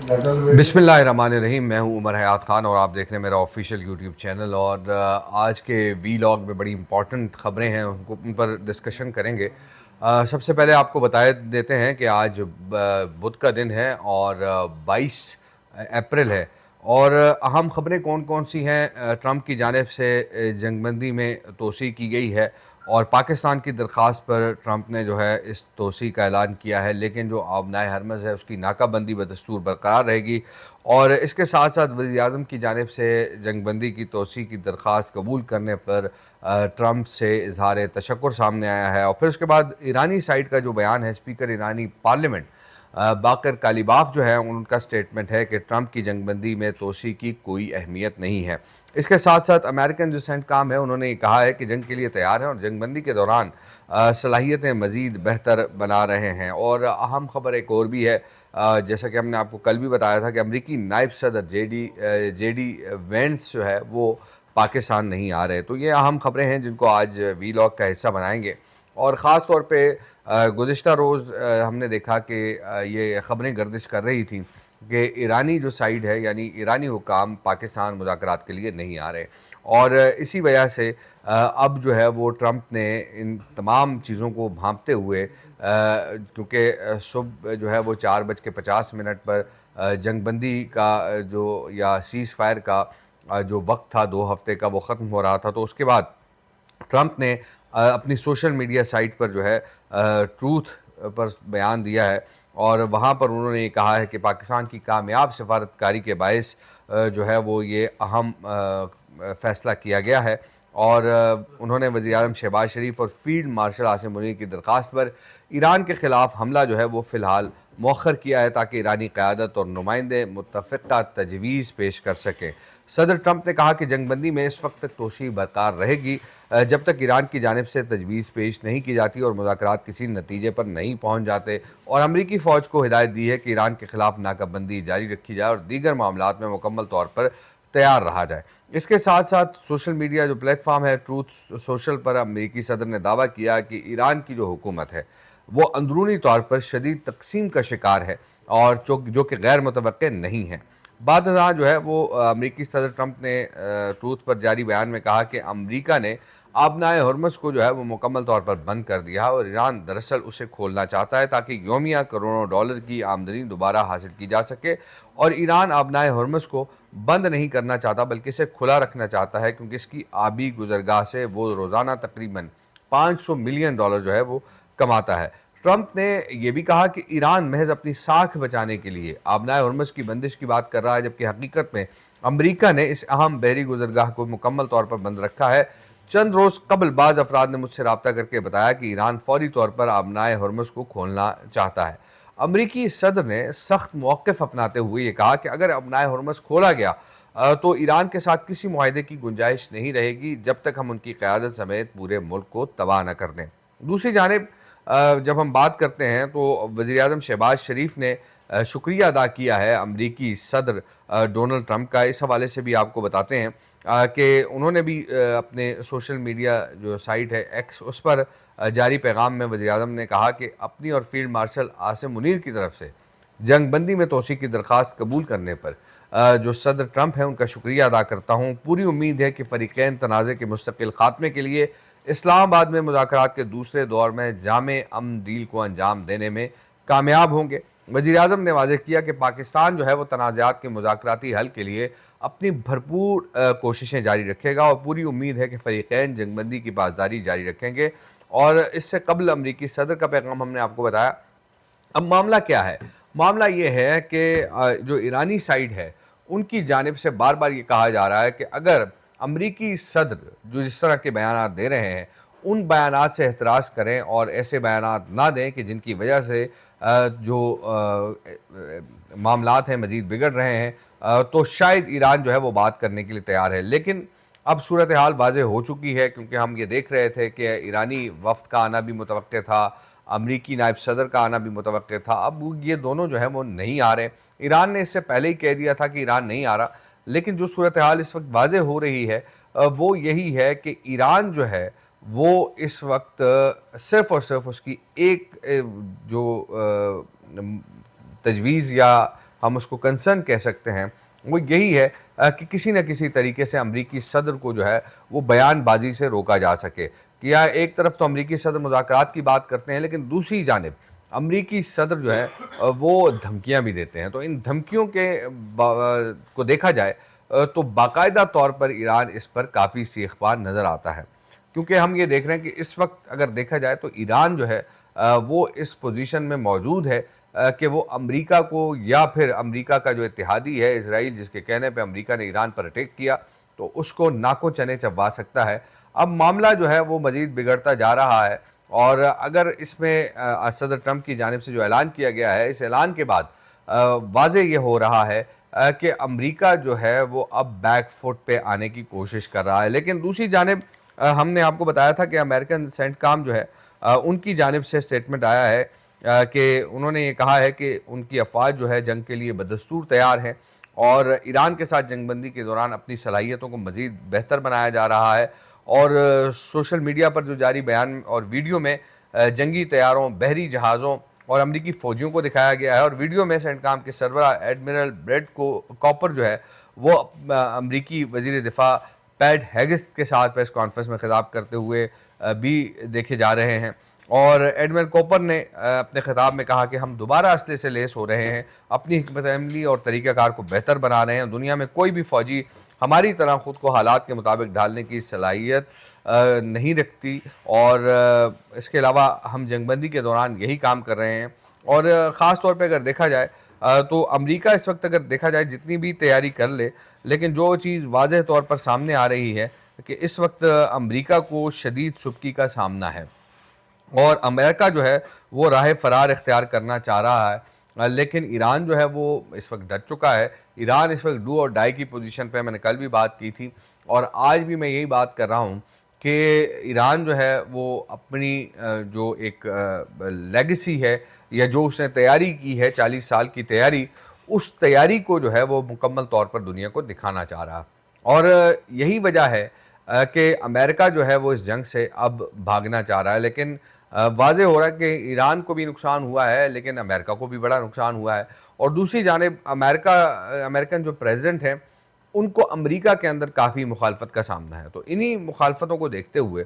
बिस्मिल्लाहिर्रहमानिर्रहीम। मैं हूं उमर हयात ख़ान और आप देख रहे हैं मेरा ऑफिशियल यूट्यूब चैनल। और आज के वीलॉग में बड़ी इंपॉर्टेंट ख़बरें हैं, उन पर डिस्कशन करेंगे। सबसे पहले आपको बता देते हैं कि आज बुध का दिन है और 22 अप्रैल है। और अहम ख़बरें कौन कौन सी हैं। ट्रंप की जानिब से जंगबंदी में तोसी की गई है और पाकिस्तान की दरख्वास्त पर ट्रंप ने जो है इस तोसी का ऐलान किया है, लेकिन जो आबनाए हरमज़ है उसकी नाकाबंदी बदस्तूर बरकरार रहेगी। और इसके साथ साथ वज़ीर-ए-आज़म की जानिब से जंगबंदी की तोसी की दरख्वास्त कबूल करने पर ट्रंप से इज़हार तशक्कुर सामने आया है। और फिर उसके बाद ईरानी साइड का जो बयान है, स्पीकर ईरानी पार्लियामेंट बाकर कालिबाफ जो है, उनका स्टेटमेंट है कि ट्रंप की जंगबंदी में तोसी की कोई अहमियत नहीं है। इसके साथ साथ अमेरिकन जो सेंटकॉम है, उन्होंने कहा है कि जंग के लिए तैयार है और जंगबंदी के दौरान सलाहियतें मज़ीद बेहतर बना रहे हैं। और अहम खबर एक और भी है, जैसा कि हमने आपको कल भी बताया था कि अमरीकी नायब सदर जेडी वेंस जो है वो पाकिस्तान नहीं आ रहे। तो ये अहम खबरें हैं जिनको आज वीलॉग का हिस्सा बनाएंगे। और ख़ास तौर पे गुज़िश्ता रोज़ हमने देखा कि ये ख़बरें गर्दिश कर रही थी कि ईरानी जो साइड है, यानी ईरानी हुकाम पाकिस्तान मुज़ाकरात के लिए नहीं आ रहे। और इसी वजह से अब जो है वो ट्रंप ने इन तमाम चीज़ों को भांपते हुए, क्योंकि सुबह जो है वो 4:50 पर जंगबंदी का जो या सीज़ फायर का जो वक्त था 2 हफ्ते का, वो ख़त्म हो रहा था। तो उसके बाद ट्रंप ने अपनी सोशल मीडिया साइट पर जो है ट्रूथ पर बयान दिया है और वहाँ पर उन्होंने ये कहा है कि पाकिस्तान की कामयाब सफारतकारी के बायस जो है वो ये अहम फ़ैसला किया गया है। और उन्होंने वज़ीर-ए-आज़म शहबाज शरीफ और फील्ड मार्शल आसिम मुनीर की दरख्वास्त पर ईरान के ख़िलाफ़ हमला जो है वो फ़िलहाल मौखर किया है, ताकि ईरानी क़यादत और नुमाइंदे मुत्तफ़िक़ा तजवीज़ पेश कर सकें। सदर ट्रंप ने कहा कि जंगबंदी में इस वक्त तक तोशी बरकरार रहेगी जब तक ईरान की जानिब से तजवीज़ पेश नहीं की जाती और मुज़ाकरात किसी नतीजे पर नहीं पहुँच जाते। और अमरीकी फ़ौज को हिदायत दी है कि ईरान के ख़िलाफ़ नाकाबंदी जारी रखी जाए और दीगर मामलात में मुकम्मल तौर पर तैयार रहा जाए। इसके साथ साथ सोशल मीडिया जो प्लेटफॉर्म है ट्रूथ सोशल पर अमरीकी सदर ने दावा किया कि ईरान की जो हुकूमत है वो अंदरूनी तौर पर शदीद तकसीम का शिकार है और जो कि गैर मुतवक्के नहीं है। बाद जो है वो अमरीकी सदर ट्रंप ने ट्रूथ पर जारी बयान में कहा कि अमरीका ने आबनाए हरमुज़ को जो है वो मुकम्मल तौर पर बंद कर दिया है और ईरान दरअसल उसे खोलना चाहता है ताकि योमिया करोड़ों डॉलर की आमदनी दोबारा हासिल की जा सके। और ईरान आबनाए हरमुज़ को बंद नहीं करना चाहता बल्कि इसे खुला रखना चाहता है, क्योंकि इसकी आबी गुजरगाह से वो रोज़ाना तकरीबन $500 मिलियन जो है वो कमाता है। ट्रंप ने यह भी कहा कि ईरान महज अपनी साख बचाने के लिए आबनाए हरमुज़ की बंदिश की बात कर रहा है, जबकि हकीकत में अमरीका ने इस अहम बहरी गुजरगाह को मुकम्मल तौर पर बंद रखा है। चंद रोज़ कबल बाज़ अफराद ने मुझसे रब्ता करके बताया कि ईरान फौरी तौर पर आबनाए हरमुज़ को खोलना चाहता है। अमरीकी सदर ने सख्त मौक़िफ़ अपनाते हुए ये कहा कि अगर आबनाए हरमुज़ खोला गया तो ईरान के साथ किसी मुआहदे की गुंजाइश नहीं रहेगी जब तक हम उनकी क़यादत समेत पूरे मुल्क को तबाह न कर दें। दूसरी जानिब जब हम बात करते हैं तो वज़ीर-ए-आज़म शहबाज शरीफ ने शुक्रिया अदा किया है अमरीकी सदर डोनाल्ड ट्रंप का। इस हवाले से भी आपको बताते हैं कि उन्होंने भी अपने सोशल मीडिया जो साइट है एक्स, उस पर जारी पैगाम में वज़ीर-ए-आज़म ने कहा कि अपनी और फील्ड मार्शल आसिम मुनीर की तरफ से जंगबंदी में तोसी की दरख्वास्त कबूल करने पर जो सदर ट्रंप है उनका शुक्रिया अदा करता हूँ। पूरी उम्मीद है कि फ़रीक़ैन तनाज़े के मुस्तकिल ख़ात्मे के लिए इस्लामाबाद में मुज़ाकरात के दूसरे दौर में जामे अमन डील को अंजाम देने में कामयाब होंगे। वज़ीर-ए-आज़म ने वाज़ेह किया कि पाकिस्तान जो है वो तनाज़ात के मुज़ाकराती हल के लिए अपनी भरपूर कोशिशें जारी रखेगा और पूरी उम्मीद है कि फ़रीक़ैन जंगबंदी की पासदारी जारी रखेंगे। और इससे कबल अमरीकी सदर का पैगाम हमने आपको बताया। अब मामला क्या है? मामला ये है कि जो ईरानी साइड है, उनकी जानिब से बार-बार ये कहा जा रहा है कि अगर अमरीकी सदर जो जिस तरह के बयानात दे रहे हैं, उन बयानात से एहतराज़ करें और ऐसे बयानात ना दें कि जिनकी वजह से जो मामलात हैं मज़ीद बिगड़ रहे हैं, तो शायद ईरान जो है वो बात करने के लिए तैयार है। लेकिन अब सूरत हाल वाज़ेह हो चुकी है, क्योंकि हम ये देख रहे थे कि ईरानी वफ़द का आना भी मुतवक्के था, अमरीकी नायब सदर का आना भी मुतवक्के था। अब ये दोनों जो है वो नहीं आ रहे। ईरान ने इससे पहले ही कह दिया था कि ईरान नहीं आ रहा, लेकिन जो सूरत हाल इस वक्त वाज़ेह हो रही है वो यही है कि ईरान जो है वो इस वक्त सिर्फ़ और सिर्फ़ उसकी एक जो तजवीज़ या हम उसको कंसर्न कह सकते हैं, वो यही है कि किसी न किसी तरीके से अमरीकी सदर को जो है वो बयानबाजी से रोका जा सके। कि या एक तरफ तो अमरीकी सदर मुज़ाकरात की बात करते हैं, लेकिन दूसरी जानिब अमरीकी सदर जो है वो धमकियाँ भी देते हैं। तो इन धमकियों के को देखा जाए तो बाकायदा तौर पर ईरान इस पर काफ़ी सीखबार नज़र आता है। क्योंकि हम ये देख रहे हैं कि इस वक्त अगर देखा जाए तो ईरान जो है वो इस पोजीशन में मौजूद है कि वो अमेरिका को या फिर अमेरिका का जो इत्तेहादी है इसराइल, जिसके कहने पे अमेरिका ने ईरान पर अटैक किया, तो उसको नाको चने चबवा सकता है। अब मामला जो है वो मज़ीद बिगड़ता जा रहा है और अगर इसमें सदर ट्रंप की जानिब से जो ऐलान किया गया है, इस ऐलान के बाद वाज़ेह ये हो रहा है कि अमेरिका जो है वो अब बैक फुट पे आने की कोशिश कर रहा है। लेकिन दूसरी जानिब हमने आपको बताया था कि अमेरिकन सेंटकॉम जो है उनकी जानिब से स्टेटमेंट आया है कि उन्होंने ये कहा है कि उनकी अफ़वाज जो है जंग के लिए बदस्तूर तैयार हैं और ईरान के साथ जंगबंदी के दौरान अपनी सलाहियतों को मज़ीद बेहतर बनाया जा रहा है। और सोशल मीडिया पर जो जारी बयान और वीडियो में जंगी तैयारों, बहरी जहाज़ों और अमरीकी फ़ौजियों को दिखाया गया है। और वीडियो में सेंटकॉम के सरबराह एडमिरल ब्रेड को कॉपर जो है वो अमरीकी वज़ीर दिफ़ा पैट हेगिस्त के साथ प्रेस कॉन्फ्रेंस में खिताब करते हुए भी देखे जा रहे हैं। और एडमिरल कॉपर ने अपने खिताब में कहा कि हम दोबारा असले से लेस हो रहे हैं, अपनी हिकमत अमली और तरीक़ाकार को बेहतर बना रहे हैं। दुनिया में कोई भी फ़ौजी हमारी तरह ख़ुद को हालात के मुताबिक ढालने की सलाहियत नहीं रखती और इसके अलावा हम जंगबंदी के दौरान यही काम कर रहे हैं। और ख़ास तौर पे अगर देखा जाए तो अमेरिका इस वक्त अगर देखा जाए जितनी भी तैयारी कर ले, लेकिन जो चीज़ वाज़ेह तौर पर सामने आ रही है कि इस वक्त अमेरिका को शदीद सुबकी का सामना है और अमेरिका जो है वो राह फ़रार इख्तियार करना चाह रहा है। लेकिन ईरान जो है वो इस वक्त डट चुका है। ईरान इस वक्त डू और डाई की पोजीशन पे, मैंने कल भी बात की थी और आज भी मैं यही बात कर रहा हूँ कि ईरान जो है वो अपनी जो एक लेगेसी है या जो उसने तैयारी की है 40 साल की तैयारी, उस तैयारी को जो है वो मुकम्मल तौर पर दुनिया को दिखाना चाह रहा। और यही वजह है कि अमेरिका जो है वो इस जंग से अब भागना चाह रहा है। लेकिन वाज़ेह हो रहा है कि ईरान को भी नुकसान हुआ है, लेकिन अमेरिका को भी बड़ा नुकसान हुआ है। और दूसरी जानिब अमेरिकन जो प्रेसिडेंट हैं, उनको अमेरिका के अंदर काफ़ी मुखालफत का सामना है। तो इन्हीं मुखालफतों को देखते हुए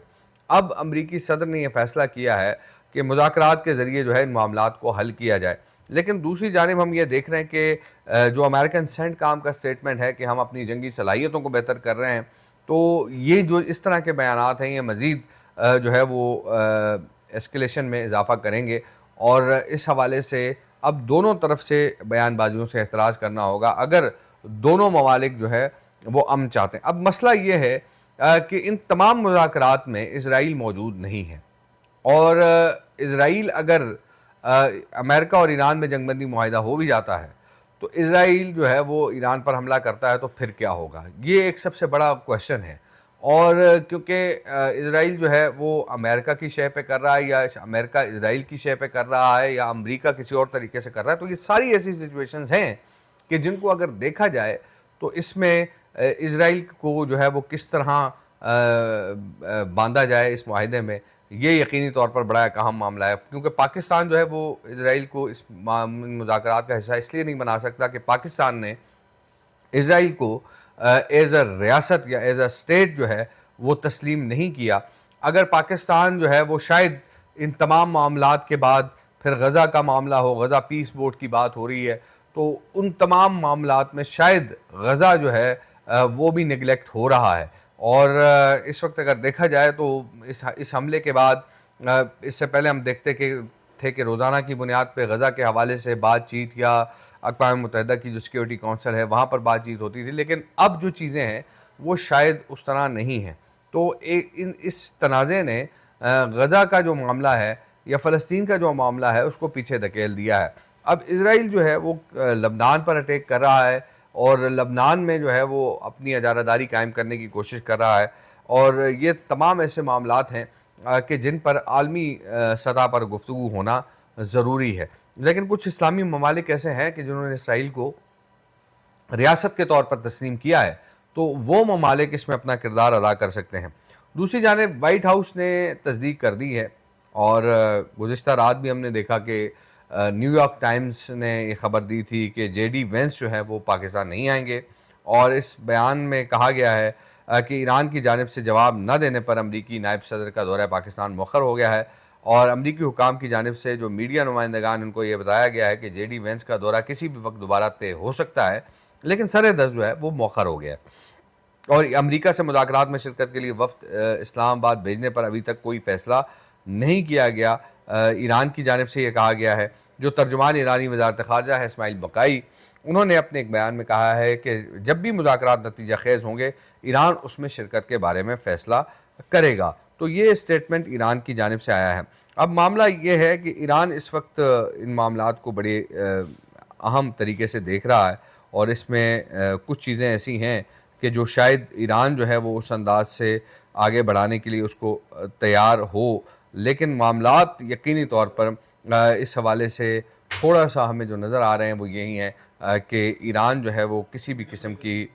अब अमेरिकी सदर ने यह फ़ैसला किया है कि मुज़ाकरात के ज़रिए जो है इन मामलात को हल किया जाए। लेकिन दूसरी जानिब हम ये देख रहे हैं कि जो अमेरिकन सेंटकॉम का स्टेटमेंट है कि हम अपनी जंगी सलाहियतों को बेहतर कर रहे हैं, तो ये जो इस तरह के बयानात हैं, ये मज़ीद जो है वो एस्केलेशन में इजाफ़ा करेंगे। और इस हवाले से अब दोनों तरफ से बयानबाजियों से एतराज़ करना होगा अगर दोनों ममालिक जो है वो अमन चाहते हैं। अब मसला ये है कि इन तमाम मुज़ाकरात में इज़राइल मौजूद नहीं है और इज़राइल अगर अमेरिका और ईरान में जंगबंदी मुआहिदा हो भी जाता है तो इज़राइल जो है वो ईरान पर हमला करता है तो फिर क्या होगा? ये एक सबसे बड़ा क्वेश्चन है। और क्योंकि इज़राइल जो है वो अमेरिका की शय पे कर रहा है या अमेरिका इज़राइल की शय पे कर रहा है या अमेरिका किसी और तरीके से कर रहा है, तो ये सारी ऐसी सिचुएशंस हैं कि जिनको अगर देखा जाए तो इसमें इज़राइल को जो है वो किस तरह बांधा जाए इस मुआहिदे में, ये यकीनी तौर पर बड़ा एक अहम मामला है। क्योंकि पाकिस्तान जो है वो इज़राइल को इस मुज़ाकरात का हिस्सा इसलिए नहीं बना सकता कि पाकिस्तान ने इज़राइल को एज़ अ रियासत या एज़ अ स्टेट जो है वो तस्लीम नहीं किया। अगर पाकिस्तान जो है वो शायद इन तमाम मामलात के बाद फिर गज़ा का मामला हो, गज़ा पीस बोर्ड की बात हो रही है, तो उन तमाम मामलात में शायद गज़ा जो है वो भी निगलेक्ट हो रहा है। और इस वक्त अगर देखा जाए तो इस हमले के बाद इससे पहले हम देखते थे कि रोज़ाना की बुनियाद पर गज़ा के हवाले से बातचीत या अक़वाम मुत्तहिदा की जो सिक्योरिटी काउंसिल है वहाँ पर बातचीत होती थी, लेकिन अब जो चीज़ें हैं वो शायद उस तरह नहीं हैं। तो इस तनाज़े ने गज़ा का जो मामला है या फ़लस्तीन का जो मामला है उसको पीछे धकेल दिया है। अब इज़राइल जो है वो लबनान पर अटैक कर रहा है और लबनान में जो है वो अपनी इजारादारी कायम करने की कोशिश कर रहा है। और ये तमाम ऐसे मामलात हैं कि जिन पर आलमी सतह पर गुफ्तगू होना ज़रूरी है। लेकिन कुछ इस्लामी ममालिक ऐसे हैं कि जिन्होंने इसराइल को रियासत के तौर पर तस्लीम किया है, तो वो ममालिक इसमें अपना किरदार अदा कर सकते हैं। दूसरी जानिब वाइट हाउस ने तस्दीक कर दी है और गुज़िश्ता रात भी हमने देखा कि न्यूयॉर्क टाइम्स ने ये ख़बर दी थी कि जेडी वेंस जो है वो पाकिस्तान नहीं आएंगे, और इस बयान में कहा गया है कि ईरान की जानिब से जवाब न देने पर अमरीकी नायब सदर का दौरा पाकिस्तान मौखर हो गया है, और अमरीकी हुकाम की जानिब से जो मीडिया नुमाइंदगान उनको ये बताया गया है कि जेडी वेंस का दौरा किसी भी वक्त दोबारा तय हो सकता है, लेकिन सर-ए-दस्त जो है वो मौखर हो गया है। और अमेरिका से मुज़ाकरात में शिरकत के लिए वफ़द इस्लामाबाद भेजने पर अभी तक कोई फ़ैसला नहीं किया गया। ईरान की जानिब से ये कहा गया है, जो तर्जुमान ईरानी वज़ारत ख़ारजा है इस्माइल बक़ाई, उन्होंने अपने एक बयान में कहा है कि जब भी मुज़ाकरात नतीजा खेज़ होंगे, ईरान उसमें शिरकत के बारे में फ़ैसला करेगा। तो ये स्टेटमेंट ईरान की जानिब से आया है। अब मामला ये है कि ईरान इस वक्त इन मामलात को बड़े अहम तरीके से देख रहा है, और इसमें कुछ चीज़ें ऐसी हैं कि जो शायद ईरान जो है वो उस अंदाज से आगे बढ़ाने के लिए उसको तैयार हो, लेकिन मामलात यकीनी तौर पर इस हवाले से थोड़ा-सा हमें जो नज़र आ रहे हैं वो यही हैं कि ईरान जो है वो किसी भी किस्म की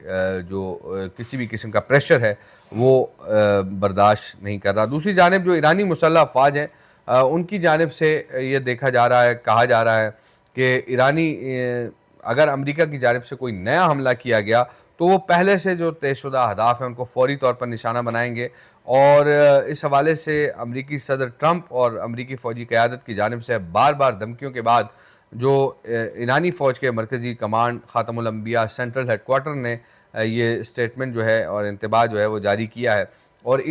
किसी भी किस्म का प्रेशर है वो बर्दाश्त नहीं कर रहा। दूसरी जानिब जो ईरानी मुसल्लह अफ़वाज हैं, उनकी जानिब से ये देखा जा रहा है, कहा जा रहा है कि ईरानी अगर अमेरिका की जानिब से कोई नया हमला किया गया तो वो पहले से जो तयशुदा अहदाफ हैं उनको फ़ौरी तौर पर निशाना बनाएंगे, और इस हवाले से अमरीकी सदर ट्रंप और अमरीकी फ़ौजी क़यादत की जानिब से बार बार धमकियों के बाद जो ईरानी फ़ौज के मरकज़ी कमांड ख़ातमुल अंबिया सेंट्रल हेडक्वार्टर ने ये स्टेटमेंट जो है और इंतबाह जो है वो जारी किया है। और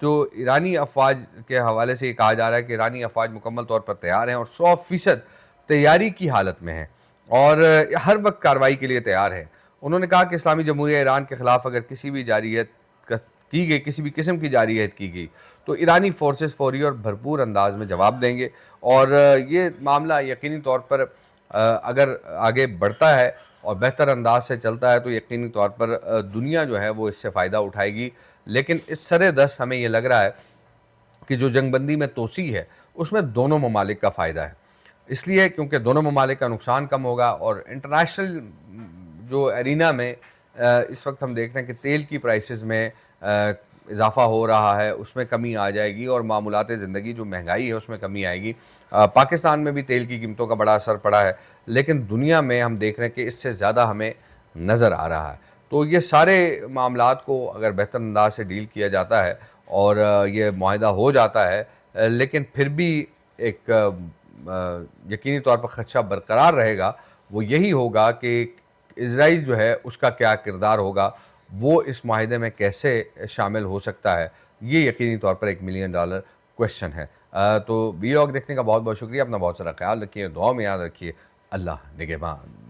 जो ईरानी अफ़वाज के हवाले से ये कहा जा रहा है कि ईरानी अफ़वाज मुकम्मल तौर पर तैयार हैं और 100% तैयारी की हालत में हैं, और हर वक्त कार्रवाई के लिए तैयार हैं। उन्होंने कहा कि इस्लामी जमहूरिया ईरान के ख़िलाफ़ अगर किसी भी जारियत की गई, किसी भी किस्म की जारियत की गई, तो ईरानी फ़ोर्सेस फ़ौरी और भरपूर अंदाज में जवाब देंगे। और ये मामला यकीनी तौर पर अगर आगे बढ़ता है और बेहतर अंदाज से चलता है तो यकीनी तौर पर दुनिया जो है वो इससे फ़ायदा उठाएगी। लेकिन इस सरे-दस्त हमें ये लग रहा है कि जो जंगबंदी में तोसी है उसमें दोनों ममालिक का फ़ायदा है। इसलिए क्योंकि दोनों ममालिक का नुकसान कम होगा, और इंटरनेशनल जो एरिना में इस वक्त हम देख रहे हैं कि तेल की प्राइसेस में इजाफ़ा हो रहा है, उसमें कमी आ जाएगी, और मामूलात ज़िंदगी जो महंगाई है उसमें कमी आएगी। पाकिस्तान में भी तेल की कीमतों का बड़ा असर पड़ा है, लेकिन दुनिया में हम देख रहे हैं कि इससे ज़्यादा हमें नज़र आ रहा है। तो ये सारे मामलात को अगर बेहतर अंदाज से डील किया जाता है और ये मुआहदा हो जाता है, लेकिन फिर भी एक यकीनी तौर पर ख़दशा बरकरार रहेगा, वो यही होगा कि इज़राइल जो है उसका क्या किरदार होगा, वो इस माहिदे में कैसे शामिल हो सकता है, ये यकीनी तौर पर $1 मिलियन क्वेश्चन है। तो वीलॉग देखने का बहुत बहुत शुक्रिया। अपना बहुत सारा ख्याल रखिए, दुआ में याद रखिए। अल्लाह निगहबान।